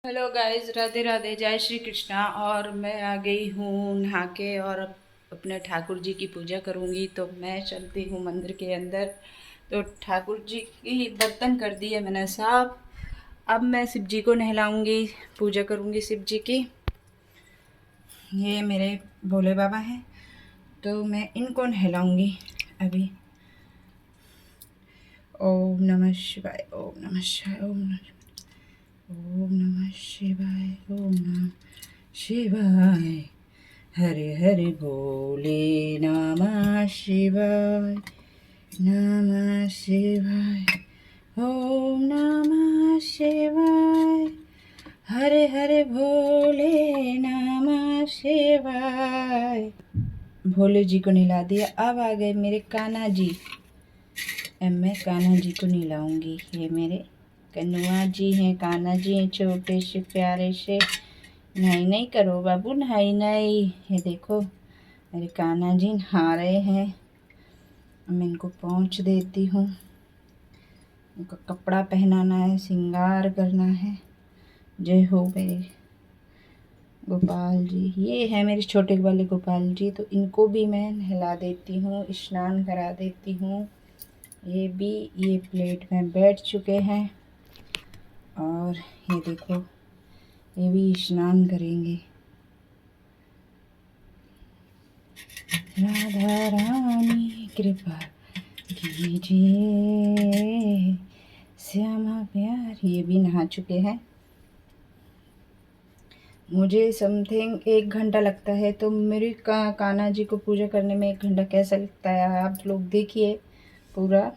Hello guys, Radhe Radhe, जय श्री कृष्णा। और मैं आ गई हूँ नहा के और अपने ठाकुर जी की पूजा करूँगी। तो मैं चलती हूँ मंदिर के अंदर। तो ठाकुर जी की बर्तन कर दिए मैंने साफ। अब मैं शिव जी को नहलाऊँगी, पूजा करूँगी शिव जी की। ये मेरे भोले बाबा हैं, तो मैं इनको नहलाऊँगी अभी। ओम नमः शिवाय, ओम नमः शिवाय, ओम नमः शिवाय, ओम नमः शिवाय। हरे हरे बोले नमः शिवाय, नमः शिवाय, ओम नमः शिवाय। हरे हरे भोले नमः शिवाय। भोले जी को नहला दिया। अब आ गए मेरे कान्हा जी। अब मैं कान्हा जी को नहलाऊंगी। ये मेरे कन्हैया जी हैं, कान्हा जी हैं, छोटे से प्यारे से। नहाई नहीं करो बाबू, नहाई नहीं। ये देखो मेरे कान्हा जी नहा रहे हैं। मैं इनको पोंछ देती हूँ। इनको कपड़ा पहनाना है, श्रृंगार करना है। जय हो मेरे गोपाल जी। ये है मेरे छोटे वाले गोपाल जी। तो इनको भी मैं नहला देती हूँ, स्नान करा देती हूँ। ये प्लेट में बैठ चुके हैं और ये देखो ये भी स्नान करेंगे। राधा रानी कृपा कीजिए, श्यामा प्यार। ये भी नहा चुके हैं। मुझे समथिंग 1 घंटा लगता है। तो मेरी कान्हा जी को पूजा करने में 1 घंटा कैसा लगता है आप लोग देखिए पूरा।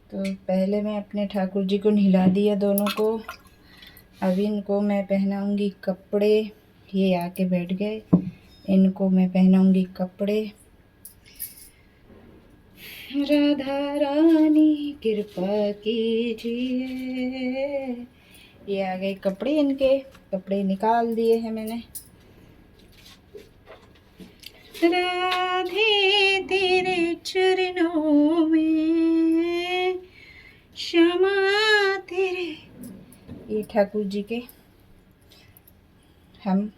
तो पहले मैं अपने ठाकुर जी को नहला दिया दोनों को। अब इनको मैं पहनाऊंगी कपड़े। ये आके बैठ गए। इनको मैं पहनाऊंगी कपड़े। राधा रानी कृपा कीजिए। ये आ गए कपड़े, इनके कपड़े निकाल दिए हैं मैंने। राधे तेरे चरणों में, क्षमा तेरे। ये ठाकुर जी के हम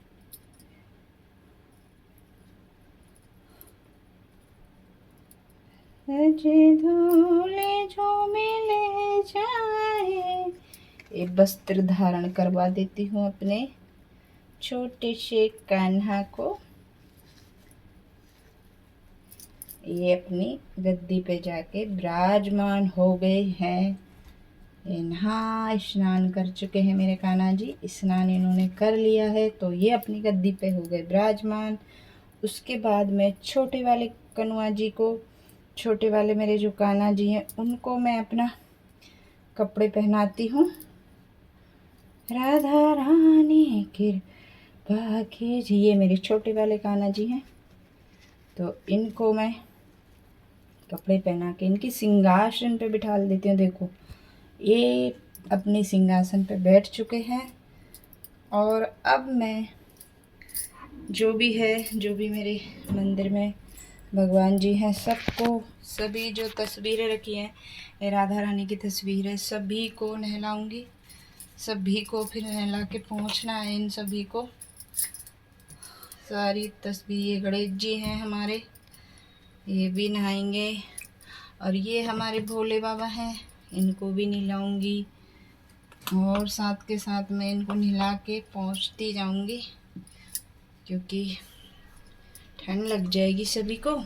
धूले जो मिले जाए। ये वस्त्र धारण करवा देती हूँ अपने छोटे से कान्हा को। ये अपनी गद्दी पे जाके विराजमान हो गए हैं। नहा स्नान कर चुके हैं मेरे कान्हा जी। स्नान इन्होंने कर लिया है, तो ये अपनी गद्दी पे हो गए विराजमान। उसके बाद मैं छोटे वाले कन्हैया जी को, छोटे वाले मेरे जो कान्हा जी हैं, उनको मैं अपना कपड़े पहनाती हूँ। राधा रानी कृपा कीजिए। मेरे छोटे वाले कान्हा जी हैं, तो इनको मैं कपड़े पहना के इनकी सिंहासन पे बिठा देती हूँ। देखो ये अपने सिंहासन पे बैठ चुके हैं। और अब मैं जो भी है, जो भी मेरे मंदिर में भगवान जी हैं, सबको, सभी जो तस्वीरें रखी हैं, राधा रानी की तस्वीर है, सभी को नहलाऊंगी। सभी को फिर नहला के पहुँचना है। इन सभी को सारी तस्वीर। ये गणेश जी हैं हमारे, ये भी नहाएंगे। और ये हमारे भोले बाबा हैं, इनको भी नहलाऊंगी। और साथ के साथ मैं इनको नहला के पहुँचती जाऊंगी, क्योंकि ठंड लग जाएगी सभी को,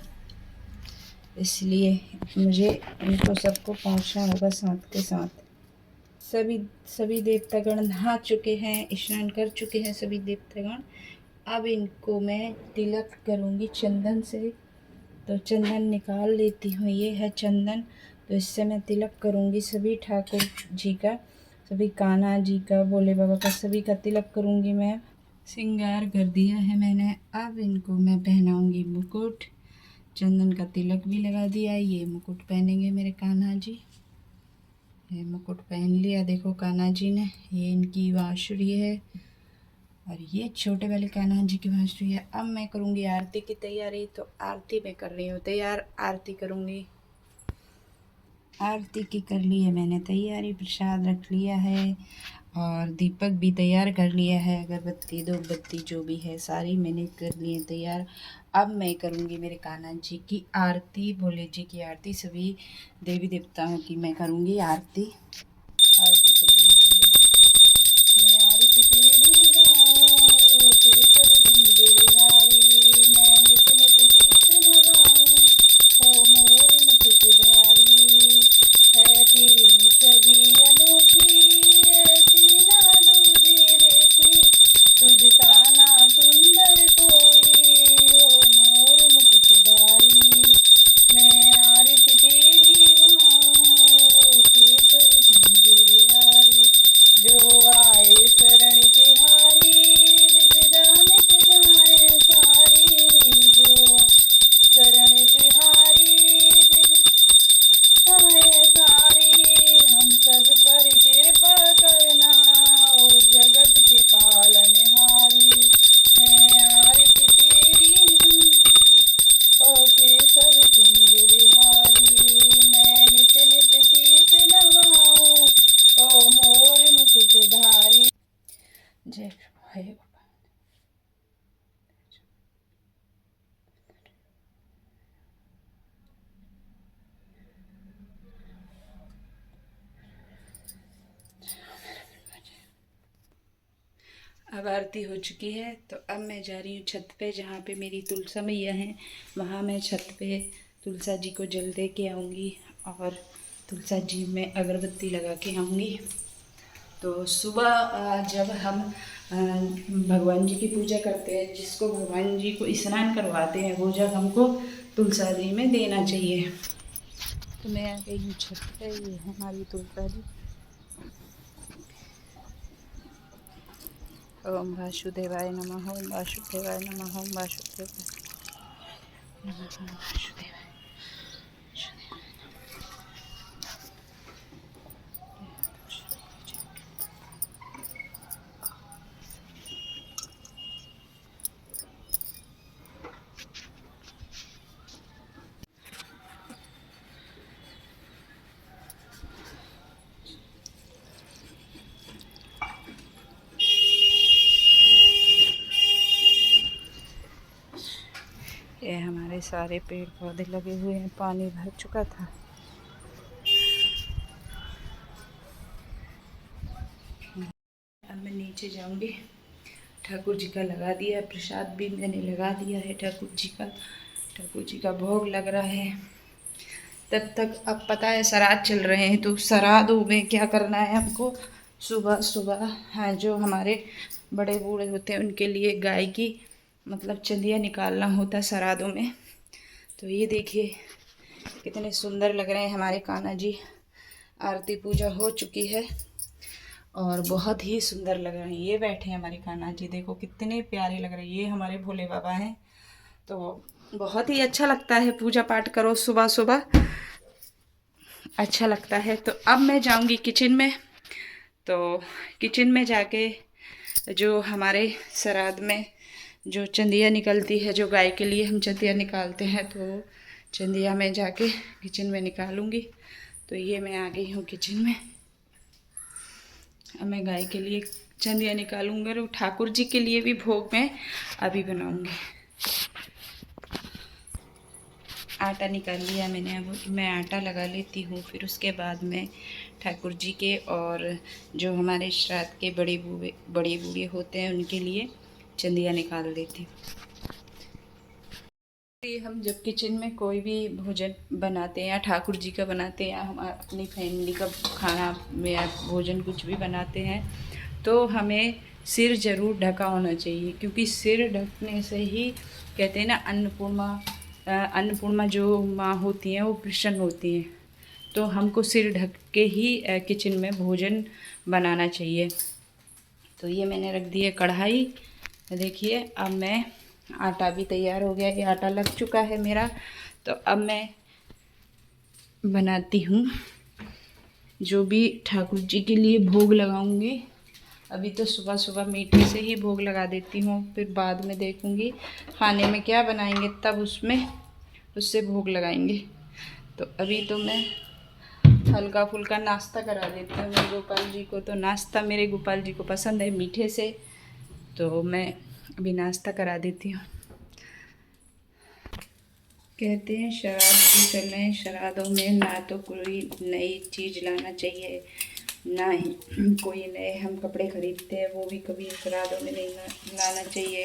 इसलिए मुझे इनको सबको पहुँचना होगा साथ के साथ। सभी देवतागण नहा चुके हैं, स्नान कर चुके हैं सभी देवतागण। अब इनको मैं तिलक करूँगी चंदन से। तो चंदन निकाल लेती हूँ। ये है चंदन, तो इससे मैं तिलक करूँगी सभी ठाकुर जी का, सभी कान्हा जी का, भोले बाबा का, सभी का तिलक करूँगी मैं। श्रृंगार कर दिया है मैंने। अब इनको मैं पहनाऊँगी मुकुट। चंदन का तिलक भी लगा दिया। ये मुकुट पहनेंगे मेरे कान्हा जी। ये मुकुट पहन लिया, देखो कान्हा जी ने। ये इनकी बांसुरी है और ये छोटे वाले कान्हा जी की बांसुरी है। अब मैं करूँगी आरती की तैयारी। तो आरती मैं कर रही हूँ तैयार, आरती करूँगी। आरती की कर ली है मैंने तैयारी, प्रसाद रख लिया है। और दीपक भी तैयार कर लिया है, अगरबत्ती दो बत्ती जो भी है सारी मैंने कर लिए तैयार। अब मैं करूँगी मेरे कान्हा जी की आरती, भोले जी की आरती, सभी देवी देवताओं की मैं करूँगी आरती। आरती कर ली मैं आरती तेरी गाऊं केशव कुंज बिहारी, मैं नित नित शीस नवाऊं ओ मोर मुकुटधारी। है तेरी छवि अनोखी ऐसी ना दूजे देखी, तुझ सा ना सुंदर कोई ओ मोर मुकुटधारी। मैं आरती तेरी गाऊं केशव कुंज बिहारी, जो आए शरण तिहारी विपदा मिट जाए सारी, जो शरण तिहारी आए सारी। हम सब पर कृपा करना ओ जगत के पालनहारी, मैं आरती तेरी गाऊं ओ केशव कुंज बिहारी, मैं नित नित शीस नवाऊं ओ मोर मुकुटधारी। जय है। अब आरती हो चुकी है तो अब मैं जा रही हूँ छत पे, जहाँ पे मेरी तुलसा मैया हैं वहाँ मैं छत पे तुलसा जी को जल दे के आऊँगी और तुलसा जी में अगरबत्ती लगा के आऊँगी। तो सुबह जब हम भगवान जी की पूजा करते हैं, जिसको भगवान जी को स्नान करवाते हैं, वो जब हमको तुलसा जी में देना चाहिए। तो मैं आ गई हूँ छत पे, ये है हमारी तुलसा जी। ओम वासुदेवाय नमः, ओम वासुदेवाय नमः, ओम वासुदेवाय नमः, ओम वासुदेवाय। ये हमारे सारे पेड़ पौधे लगे हुए हैं, पानी भर चुका था। अब मैं नीचे जाऊंगी, ठाकुर जी का लगा दिया प्रसाद भी मैंने लगा दिया है ठाकुर जी का भोग लग रहा है। तब तक अब पता है श्राद्ध चल रहे हैं, तो श्राद्धों में क्या करना है हमको, सुबह सुबह हाँ जो हमारे बड़े बूढ़े होते हैं उनके लिए गाय की मतलब चंदिया निकालना होता है श्राद्धों में। तो ये देखिए कितने सुंदर लग रहे हैं हमारे कान्हा जी। आरती पूजा हो चुकी है और बहुत ही सुंदर लग रहे हैं। ये बैठे हैं हमारे कान्हा जी, देखो कितने प्यारे लग रहे हैं। ये हमारे भोले बाबा हैं। तो बहुत ही अच्छा लगता है पूजा पाठ करो सुबह सुबह, अच्छा लगता है। तो अब मैं जाऊंगी किचन में, तो किचन में जाके जो हमारे श्राद्ध में जो चंदिया निकलती है, जो गाय के लिए हम चंदिया निकालते हैं, तो चंदिया में जाके किचन में निकालूंगी। तो ये मैं आ गई हूँ किचन में। अब मैं गाय के लिए चंदिया निकालूंगी और ठाकुर जी के लिए भी भोग मैं अभी बनाऊंगी। आटा निकाल लिया मैंने, अब मैं आटा लगा लेती हूँ, फिर उसके बाद में ठाकुर जी के और जो हमारे श्राद्ध के बड़े बूढ़े होते हैं उनके लिए चंदिया निकाल देती हूँ। हम जब किचन में कोई भी भोजन बनाते हैं या ठाकुर जी का बनाते हैं या हम अपनी फैमिली का खाना या भोजन कुछ भी बनाते हैं, तो हमें सिर ज़रूर ढका होना चाहिए, क्योंकि सिर ढकने से ही कहते हैं ना अन्नपूर्णा जो माँ होती हैं वो प्रसन्न होती हैं। तो हमको सिर ढक के ही किचन में भोजन बनाना चाहिए। तो ये मैंने रख दी है कढ़ाई, देखिए अब मैं आटा भी तैयार हो गया, ये आटा लग चुका है मेरा। तो अब मैं बनाती हूँ जो भी ठाकुर जी के लिए भोग लगाऊंगी। अभी तो सुबह सुबह मीठे से ही भोग लगा देती हूँ, फिर बाद में देखूँगी खाने में क्या बनाएंगे, तब उससे भोग लगाएंगे। तो अभी तो मैं हल्का फुल्का नाश्ता करा देती हूँ मेरे गोपाल जी को। तो नाश्ता मेरे गोपाल जी को पसंद है मीठे से, तो मैं अभी नाश्ता करा देती हूँ। कहते हैं श्राद्ध के समय श्राद्धों में ना तो कोई नई चीज़ लाना चाहिए, ना ही कोई नए हम कपड़े खरीदते हैं, वो भी कभी श्राद्धों में नहीं लाना चाहिए।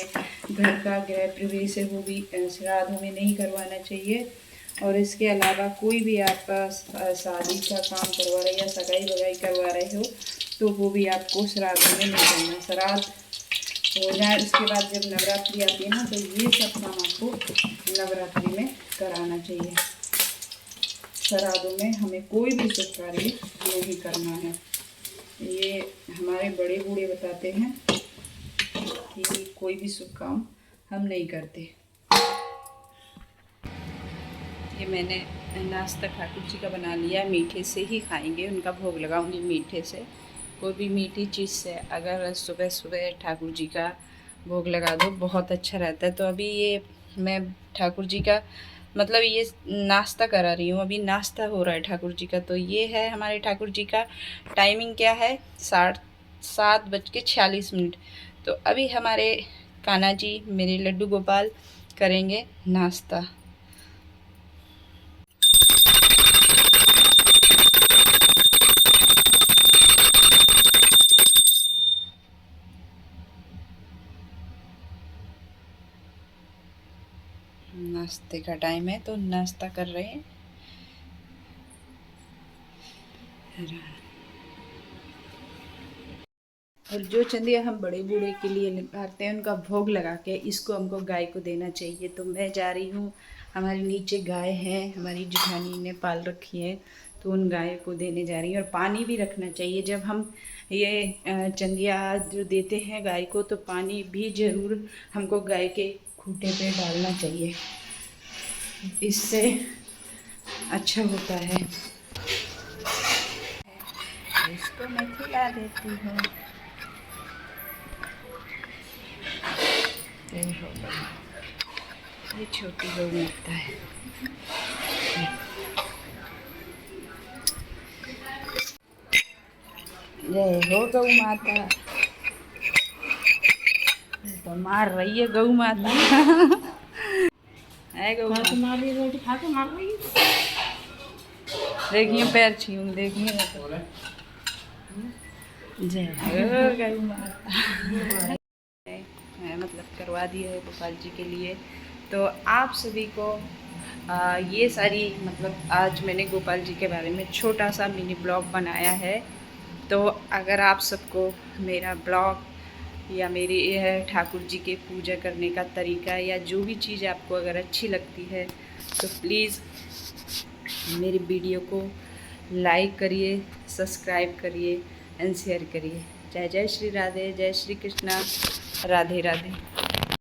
घर का गृह प्रवेश है वो भी श्राद्धों में नहीं करवाना चाहिए। और इसके अलावा कोई भी आप शादी का काम करवा रहे या सगाई वगाई करवा रहे हो तो वो भी आपको श्राद्धों में नहीं करना। श्राद्ध हो जाए उसके बाद जब नवरात्रि आती है ना, तो ये सब काम आपको नवरात्रि में कराना चाहिए। श्राद्धों में हमें कोई भी शुभ कार्य नहीं करना है। ये हमारे बड़े बूढ़े बताते हैं कि कोई भी शुभ काम हम नहीं करते। ये मैंने नाश्ता ठाकुर जी का बना लिया, मीठे से ही खाएंगे, उनका भोग लगाऊंगी मीठे से। कोई भी मीठी चीज़ से अगर सुबह सुबह ठाकुर जी का भोग लगा दो बहुत अच्छा रहता है। तो अभी ये मैं ठाकुर जी का मतलब ये नाश्ता करा रही हूँ, अभी नाश्ता हो रहा है ठाकुर जी का। तो ये है हमारे ठाकुर जी का टाइमिंग क्या है, 7:46। तो अभी हमारे कान्हा जी मेरे लड्डू गोपाल करेंगे नाश्ता। नाश्ते का टाइम है तो नाश्ता कर रहे हैं। और जो चंदिया हम बड़े बूढ़े के लिए लगाते हैं उनका भोग लगा के इसको हमको गाय को देना चाहिए। तो मैं जा रही हूँ, हमारे नीचे गाय है, हमारी जेठानी ने पाल रखी है, तो उन गाय को देने जा रही हूँ। और पानी भी रखना चाहिए जब हम ये चंदिया जो देते हैं गाय को, तो पानी भी ज़रूर हमको गाय के खूंटे पे डालना चाहिए, इससे अच्छा होता है। इसको मैं खिला देती हूँ। ये छोटी गौ माता है। जय हो गौ माता। तो मार रही है गौ माता है गौ माता। रोटी खा के मार रही है। देखिए पैर छीन, देखिए जय हो गौ माता। मतलब करवा दिया है गोपाल जी के लिए। तो आप सभी को ये सारी मतलब आज मैंने गोपाल जी के बारे में छोटा सा मिनी ब्लॉग बनाया है। तो अगर आप सबको मेरा ब्लॉग या मेरे यह ठाकुर जी के पूजा करने का तरीका या जो भी चीज़ आपको अगर अच्छी लगती है तो प्लीज़ मेरी वीडियो को लाइक करिए, सब्सक्राइब करिए एंड शेयर करिए। जय जय श्री राधे, जय श्री कृष्णा, राधे राधे।